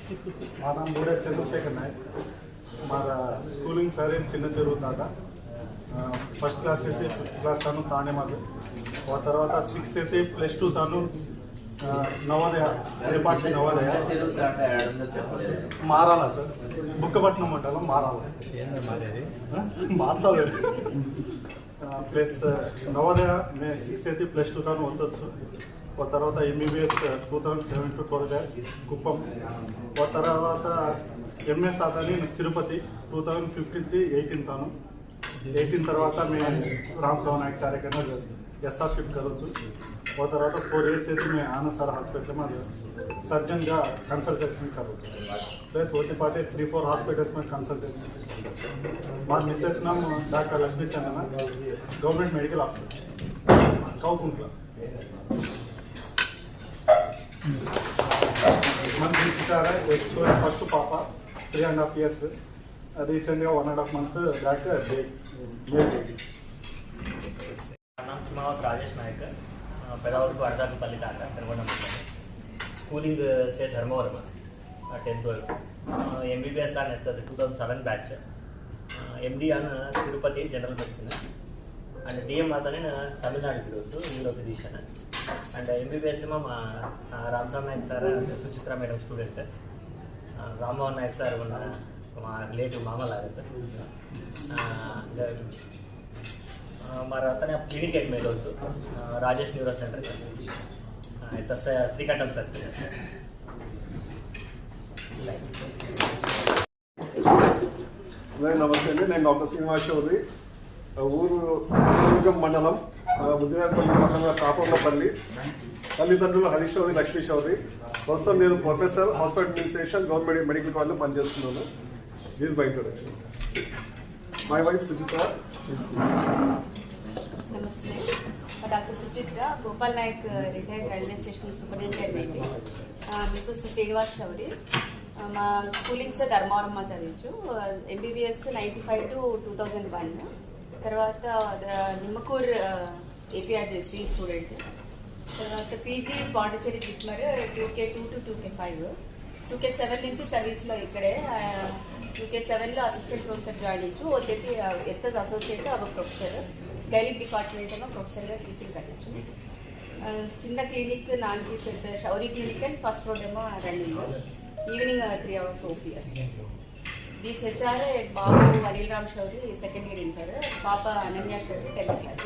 మా నాम बूढ़े चंद्रशेखर नायक हमारा स्कूलिंग सारे चिन्न చెరువు दादा फस्ट क्लास అయితే 5th क्लास तानु ताने मागे और తర్వాత 6th అయితే +2 तानु నవోదయ రేపాక్షి నవోదయ మారాల సార్ బుక్కపట్నం మండలం మారాల మాట్లాడు ప్లస్ నవోదయ మే 6th అయితే +2 तानु ఓదొచ్చు और తర్వాత MBBS 2007 to 12 కుప్పం और తర్వాత MS ఆదాని తిరుపతి 2015 18 तानु 18 తర్వాత मैं राम सवा नायक सारे के SR शिफ्ट करूँ और तरह 4 years से मैं आनंद सारा हॉस्पिटल में सर्जन का कंसल्टेशन करूँ प्लस वो पाटे 3-4 हॉस्पिटल्स में कंसल्टेशन मार मिसेस नाम doctor Lakshmi Chandana government medical officer Koukuntla मन फस्ट पाप 3.5 years recent 1.5 month back Rajesh Nayak पेदावल को अर्दापल्ली तांडा नरगोंड स्कूलिंग से धर्मवरम 10th वరకు MBBS आन 2007 बैच MD आन तिरुपति जनरल मेडिसिन अंड DM आताने तमिलनाडु की न्यूरो फिजिशियन अंड MBBS रामस्वामी नायक sir Suchitra madam student Rammohan नायक सर रिलेटिव मामा लागे हमारा अतने क्लिनिक एक में राजेश न्यूरो सेंटर श्रीकंठम सर नमस्ते నేను డాక్టర్ శ్రీనివాస్ చౌదరి ఊరు దుర్గం మండలం బుద్ధిరాజపల్లి పక్కన కాపర్లపల్లి తల్లిదండ్రులు హరీష్ చౌదరి లక్ష్మీ చౌదరి ప్రస్తుతం నేను professor hospital administration government medical కాలేజ్లో పనిచేస్తున్నాను this by introduction my wife Suchita नमस्ते doctor Suchitra Gopal Nayak retired railway station superintendent Mrs Srinivas Chowdary schooling से धर्मवरम चलो MBBS 95 to 2001 तरह निम्मकूर APRJC स्टूडेंट तरह PG Pondicherry JIPMER 2K2 to 2K5 2K7 నుంచి సర్వీస్లో ఇక్కడే 2K7లో అసిస్టెంట్ ప్రొఫెసర్ జాయిన్ అయ్యచ్చు ఓతే ఎత్తస్ అసోసియేట్ అవ ప్రొఫెసర్ గైనిక్ డిపార్ట్మెంట్లో ప్రొఫెసర్గా టీచింగ్ కట్టచ్చు చిన్న clinic non centre Shouri clinic and first floor ఏమో రన్నింగ్ ఈవినింగ్ 3 hours ఓపీఆర్ बीच HR बाबू Anil Ram Shouri 2nd year inter पापा अनन्या शौरी 10th class।